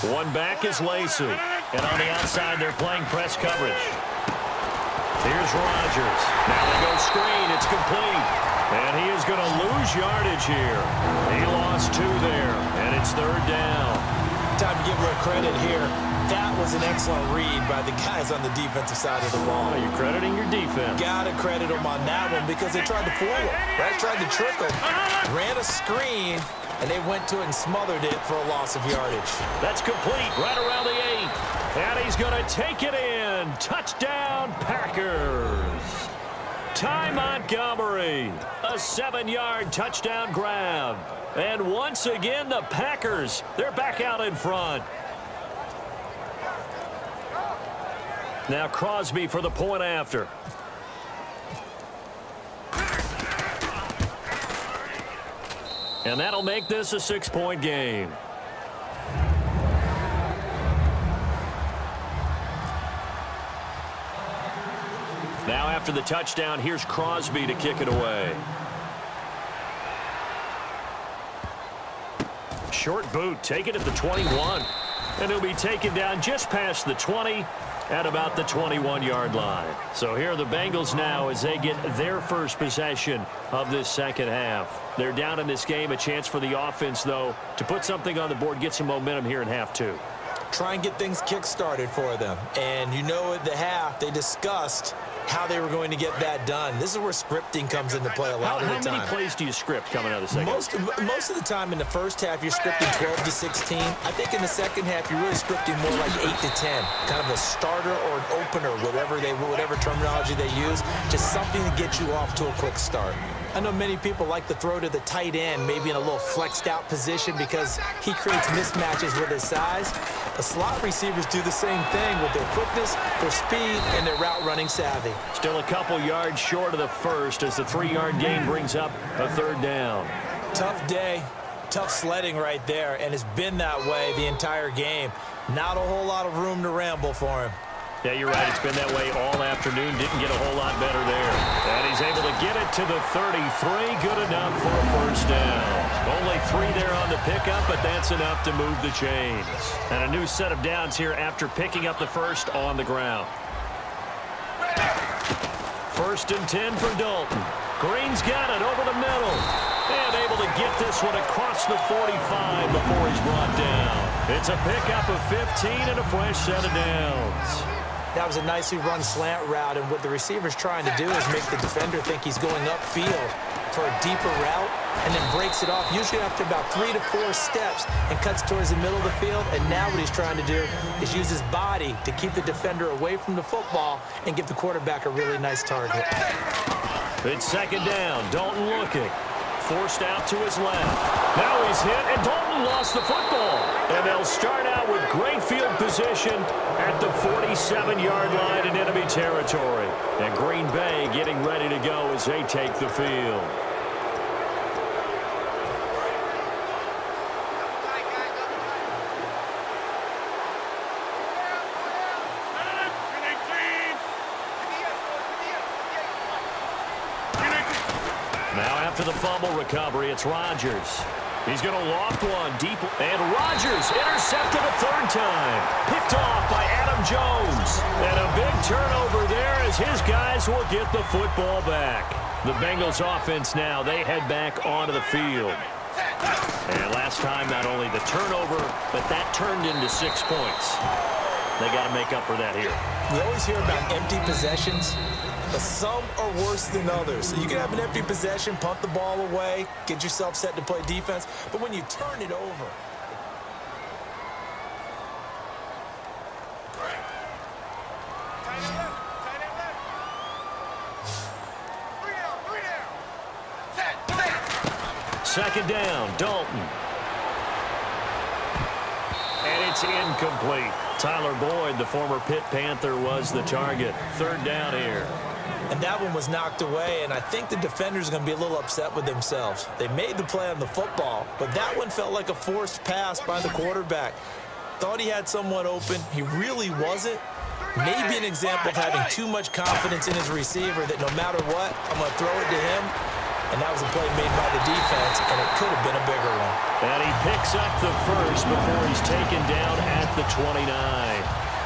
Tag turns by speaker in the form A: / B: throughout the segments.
A: One back is Lacey. And on the outside, they're playing press coverage. Here's Rodgers. Now they go screen. It's complete. And he is going to lose yardage here. He lost 2 there. And it's 3rd down.
B: Time to give a little credit here. That was an excellent read by the guys on the defensive side of the ball.
A: Oh, you're crediting your defense.
B: Got to credit them on that one because they tried to fool him. Right? Tried to trick him. Ran a screen, and they went to it and smothered it for a loss of yardage.
A: That's complete right around the 8. And he's going to take it in. Touchdown, Packers. Ty Montgomery, a 7-yard touchdown grab. And once again, the Packers, they're back out in front. Now Crosby for the point after. And that'll make this a 6-point game. Now after the touchdown, here's Crosby to kick it away. Short boot, taken at the 21. And he'll be taken down just past the 20 at about the 21-yard line. So here are the Bengals now as they get their first possession of this second half. They're down in this game. A chance for the offense, though, to put something on the board, get some momentum here in half 2.
B: Try and get things kick-started for them. And you know at the half, they discussed how they were going to get that done. This is where scripting comes into play a lot of the time.
A: How many plays do you script coming out of the second half?
B: Most of the time in the first half, you're scripting 12 to 16. I think in the second half, you're really scripting more like 8 to 10. Kind of a starter or an opener, whatever terminology they use. Just something to get you off to a quick start. I know many people like to throw to the tight end, maybe in a little flexed out position because he creates mismatches with his size. The slot receivers do the same thing with their quickness, their speed, and their route running savvy.
A: Still a couple yards short of the first as the 3-yard gain brings up a 3rd down.
B: Tough day, tough sledding right there, and it's been that way the entire game. Not a whole lot of room to ramble for him.
A: Yeah, you're right. It's been that way all afternoon. Didn't get a whole lot better there. And he's able to get it to the 33. Good enough for a first down. Only 3 there on the pickup, but that's enough to move the chains. And a new set of downs here after picking up the first on the ground. 1st and 10 for Dalton. Green's got it over the middle. And able to get this one across the 45 before he's brought down. It's a pickup of 15 and a fresh set of downs.
B: That was a nicely run slant route, and what the receiver's trying to do is make the defender think he's going upfield for a deeper route and then breaks it off, usually after about 3 to 4 steps, and cuts towards the middle of the field. And now what he's trying to do is use his body to keep the defender away from the football and give the quarterback a really nice target.
A: It's 2nd down. Dalton looking. Forced out to his left. Now he's hit, and Dalton lost the football. And they'll start out with great field position at the 47-yard line in enemy territory. And Green Bay getting ready to go as they take the field. Now after the fumble recovery, it's Rodgers. He's going to loft one deep, and Rodgers intercepted a 3rd time. Picked off by Adam Jones. And a big turnover there as his guys will get the football back. The Bengals offense now, they head back onto the field. And last time, not only the turnover, but that turned into 6 points. They got to make up for that here.
B: We always hear about empty possessions, but some are worse than others. So you can have an empty possession, punt the ball away, get yourself set to play defense, but when you turn it over,
A: Second down, Dalton. And it's incomplete. Tyler Boyd, the former Pitt Panther, was the target. 3rd down here.
B: And that one was knocked away, and I think the defenders are going to be a little upset with themselves. They made the play on the football, but that one felt like a forced pass by the quarterback. Thought he had someone open. He really wasn't. Maybe an example of having too much confidence in his receiver that no matter what, I'm going to throw it to him. and that was a play made by the defense, and it could have been a bigger one.
A: And he picks up the first before he's taken down at the 29.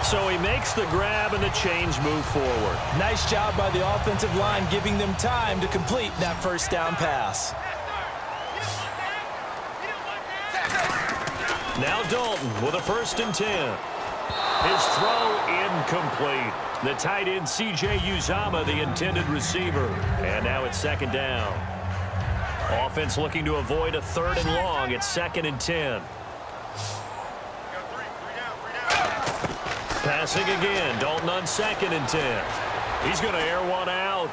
A: So he makes the grab and the chains move forward.
B: Nice job by the offensive line giving them time to complete that first down pass.
A: Now Dalton with a 1st and 10. His throw incomplete. The tight end C.J. Uzama, the intended receiver. And now it's 2nd down. Offense looking to avoid a 3rd and long. It's 2nd and 10. Passing again. Dalton on 2nd and 10. He's going to air one out.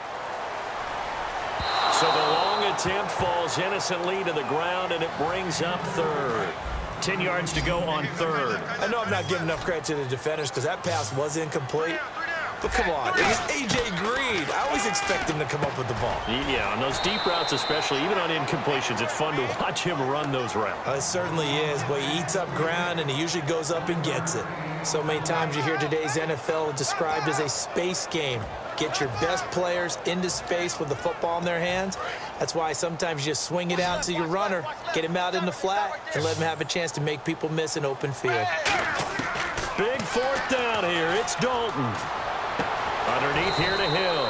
A: So the long attempt falls innocently to the ground, and it brings up 3rd. 10 yards to go on 3rd.
B: I know I'm not giving enough credit to the defenders because that pass was incomplete. But come on, it was A.J. Green. I always expect him to come up with the ball.
A: Yeah, on those deep routes especially, even on incompletions, it's fun to watch him run those routes.
B: It certainly is, but he eats up ground, and he usually goes up and gets it. So many times you hear today's NFL described as a space game. Get your best players into space with the football in their hands. That's why sometimes you just swing it out to your runner, get him out in the flat, and let him have a chance to make people miss an open field.
A: Big 4th down here. It's Dalton. Underneath here to Hill.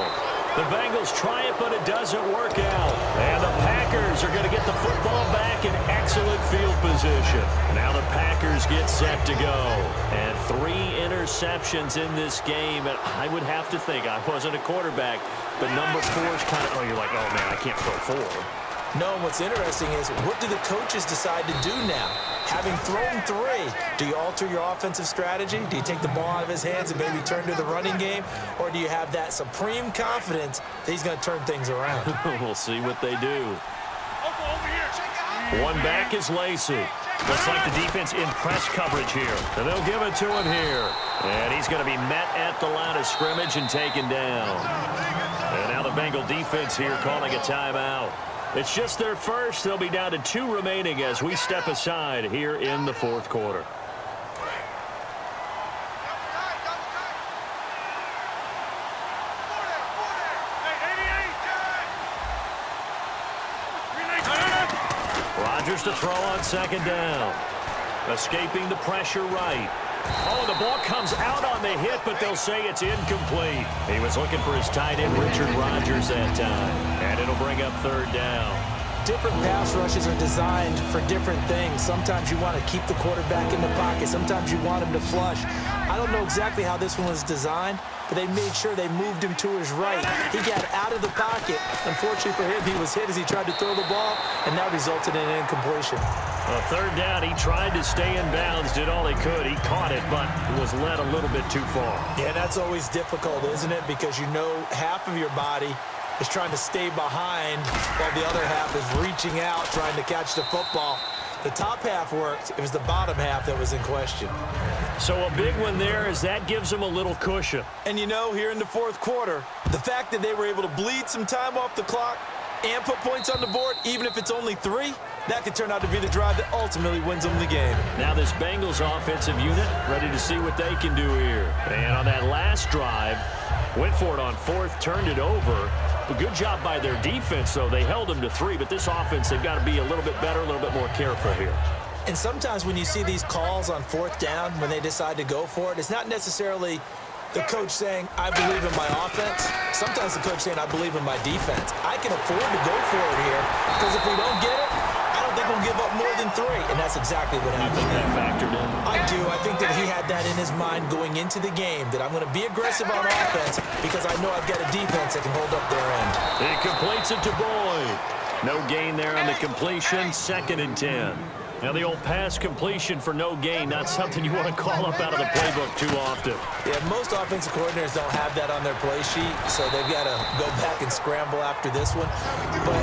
A: The Bengals try it, but it doesn't work out. And the Packers are going to get the football back in excellent field position. Now the Packers get set to go. And 3 interceptions in this game. And I would have to think, I wasn't a quarterback, but number 4 is kind of, you're like, oh, man, I can't throw 4.
B: No, what's interesting is, what do the coaches decide to do now? Having thrown 3, do you alter your offensive strategy? Do you take the ball out of his hands and maybe turn to the running game? Or do you have that supreme confidence that he's going to turn things around?
A: We'll see what they do. One back is Lacey. Looks like the defense in press coverage here. And they'll give it to him here. And he's going to be met at the line of scrimmage and taken down. And now the Bengal defense here calling a timeout. It's just their first. They'll be down to 2 remaining as we step aside here in the 4th quarter. Rodgers to throw on 2nd down. Escaping the pressure right. Oh, the ball comes out on the hit, but they'll say it's incomplete. He was looking for his tight end, Richard Rodgers, that time. And it'll bring up 3rd down.
B: Different pass rushes are designed for different things. Sometimes you want to keep the quarterback in the pocket. Sometimes you want him to flush. I don't know exactly how this one was designed, but they made sure they moved him to his right. He got out of the pocket. Unfortunately for him, he was hit as he tried to throw the ball, and that resulted in an incompletion.
A: 3rd down, he tried to stay in bounds, did all he could. He caught it, but was led a little bit too far.
B: Yeah, that's always difficult, isn't it? Because you know half of your body is trying to stay behind while the other half is reaching out, trying to catch the football. The top half worked. It was the bottom half that was in question.
A: So a big one there as that gives them a little cushion.
B: And you know, here in the 4th quarter, the fact that they were able to bleed some time off the clock and put points on the board, even if it's only 3, that could turn out to be the drive that ultimately wins them the game.
A: Now this Bengals offensive unit ready to see what they can do here. And on that last drive, went for it on 4th, turned it over. A good job by their defense, though. They held them to 3, but this offense, they've got to be a little bit better, a little bit more careful here.
B: And sometimes when you see these calls on 4th down, when they decide to go for it, it's not necessarily the coach saying, I believe in my offense. Sometimes the coach saying, I believe in my defense. I can afford to go for it here, because if we don't get it, I don't think we'll give up more than 3. And that's exactly what happened.
A: You think that factored in?
B: I do. I think that he had that in his mind going into the game, that I'm going to be aggressive on offense because I know I've got a defense that can hold up their end.
A: He completes it to Boyd. No gain there on the completion. 2nd and 10. Now the old pass completion for no gain, not something you want to call up out of the playbook too often.
B: Yeah, most offensive coordinators don't have that on their play sheet, so they've got to go back and scramble after this one. But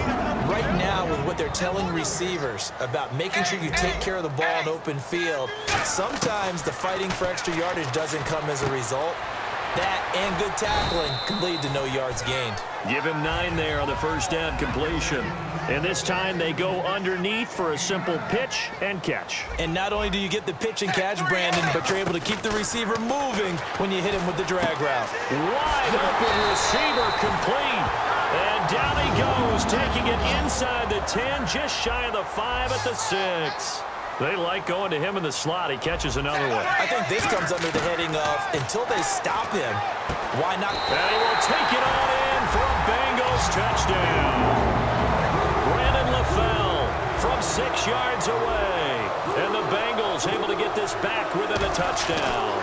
B: right now, with what they're telling receivers about making sure you take care of the ball in open field, sometimes the fighting for extra yardage doesn't come as a result. That and good tackling can lead to no yards gained.
A: Give him 9 there on the 1st down completion. And this time they go underneath for a simple pitch and catch.
B: And not only do you get the pitch and catch, Brandon, but you're able to keep the receiver moving when you hit him with the drag route.
A: Wide open receiver complete. And down he goes, taking it inside the 10, just shy of the 5 at the 6. They like going to him in the slot. He catches another one.
B: I think this comes under the heading of, until they stop him, why not?
A: And he will take it on in for a Bengals touchdown. Brandon LaFell from 6 yards away. And the Bengals able to get this back within a touchdown.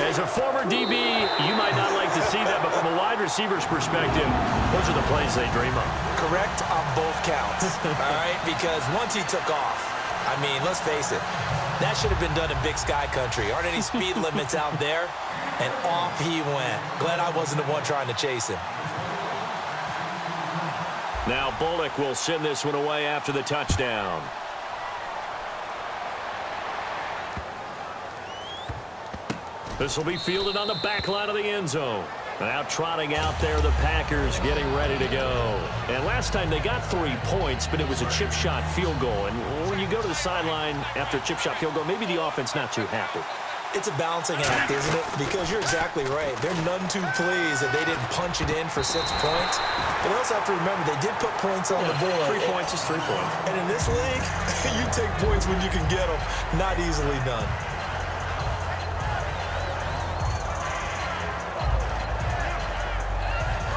A: As a former DB, you might not like to see that, but from a wide receiver's perspective, those are the plays they dream of.
B: Correct on both counts, all right? Because once he took off, I mean, let's face it, that should have been done in Big Sky Country. Aren't any speed limits out there? And off he went. Glad I wasn't the one trying to chase him.
A: Now Bullock will send this one away after the touchdown. This will be fielded on the back line of the end zone. Now trotting out there, the Packers getting ready to go. And last time they got 3 points, but it was a chip shot field goal. And when you go to the sideline after a chip shot field goal, maybe the offense not too happy.
B: It's a balancing act, isn't it? Because you're exactly right. They're none too pleased that they didn't punch it in for 6 points. But also have to remember, they did put points on the board.
A: 3 points is 3 points.
B: And in this league, you take points when you can get them. Not easily done.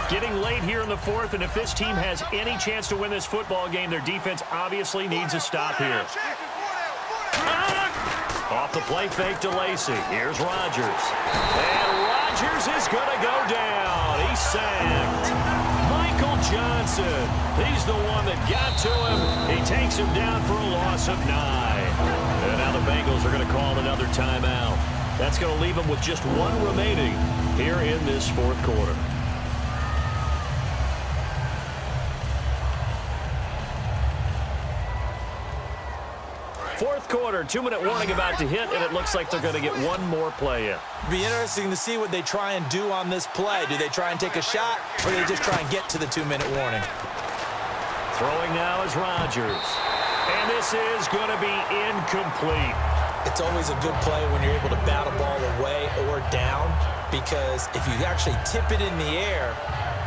A: Getting late here in the 4th, and if this team has any chance to win this football game, their defense obviously needs a stop here. Off the play fake to Lacy. Here's Rodgers. And Rodgers is going to go down. He's sacked. Michael Johnson. He's the one that got to him. He takes him down for a loss of 9. And now the Bengals are going to call another timeout. That's going to leave them with just 1 remaining here in this 4th quarter. Fourth quarter, 2-minute warning about to hit, and it looks like they're going to get 1 more play in.
B: Be interesting to see what they try and do on this play. Do they try and take a shot, or do they just try and get to the 2-minute warning?
A: Throwing now is Rodgers. And this is going to be incomplete.
B: It's always a good play when you're able to bat a ball away or down, because if you actually tip it in the air,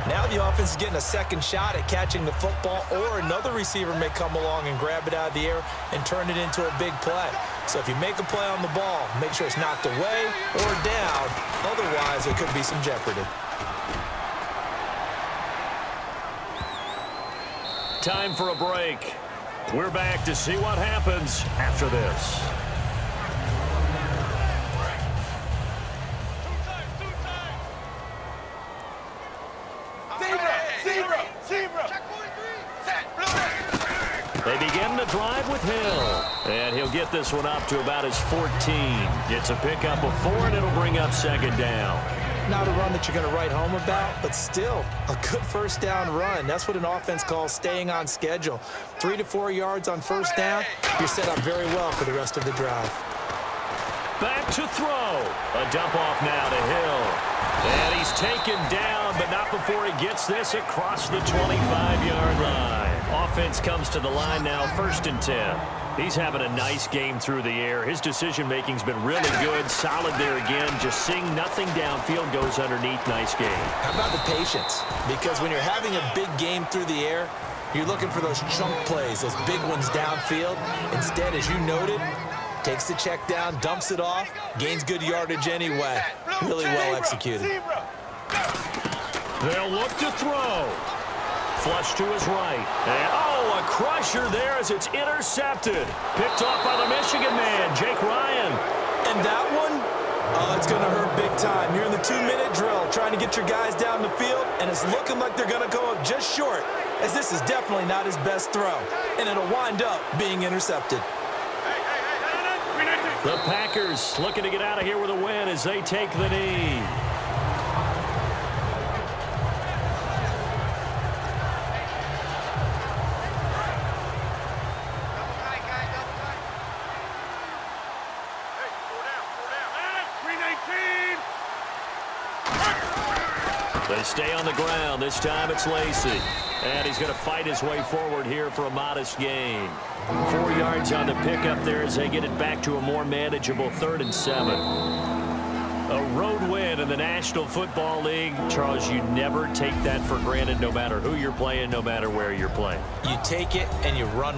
B: now the offense is getting a second shot at catching the football, or another receiver may come along and grab it out of the air and turn it into a big play. So if you make a play on the ball, make sure it's knocked away or down. Otherwise, there could be some jeopardy.
A: Time for a break. We're back to see what happens after this. They begin the drive with Hill. And he'll get this one up to about his 14. Gets a pickup of 4, and it'll bring up 2nd down.
B: Not a run that you're going to write home about, but still a good first down run. That's what an offense calls staying on schedule. 3 to 4 yards on first down, you're set up very well for the rest of the drive.
A: Back to throw. A dump off now to Hill. And he's taken down, but not before he gets this across the 25-yard line. Offense comes to the line now, 1st and 10. He's having a nice game through the air. His decision-making's been really good. Solid there again. Just seeing nothing downfield goes underneath. Nice game.
B: How about the patience? Because when you're having a big game through the air, you're looking for those chunk plays, those big ones downfield. Instead, as you noted, takes the check down, dumps it off, gains good yardage anyway. Really well executed.
A: They'll look to throw. Flush to his right. And, a crusher there as it's intercepted. Picked off by the Michigan man, Jake Ryan.
B: And that one, it's going to hurt big time. You're in the 2-minute drill trying to get your guys down the field, and it's looking like they're going to go up just short, as this is definitely not his best throw. And it'll wind up being intercepted.
A: The Packers looking to get out of here with a win as they take the knee. They stay on the ground. This time it's Lacy. And he's going to fight his way forward here for a modest gain. 4 yards on the pickup there as they get it back to a more manageable 3rd and 7. A road win in the National Football League. Charles, you never take that for granted no matter who you're playing, no matter where you're playing.
B: You take it and you run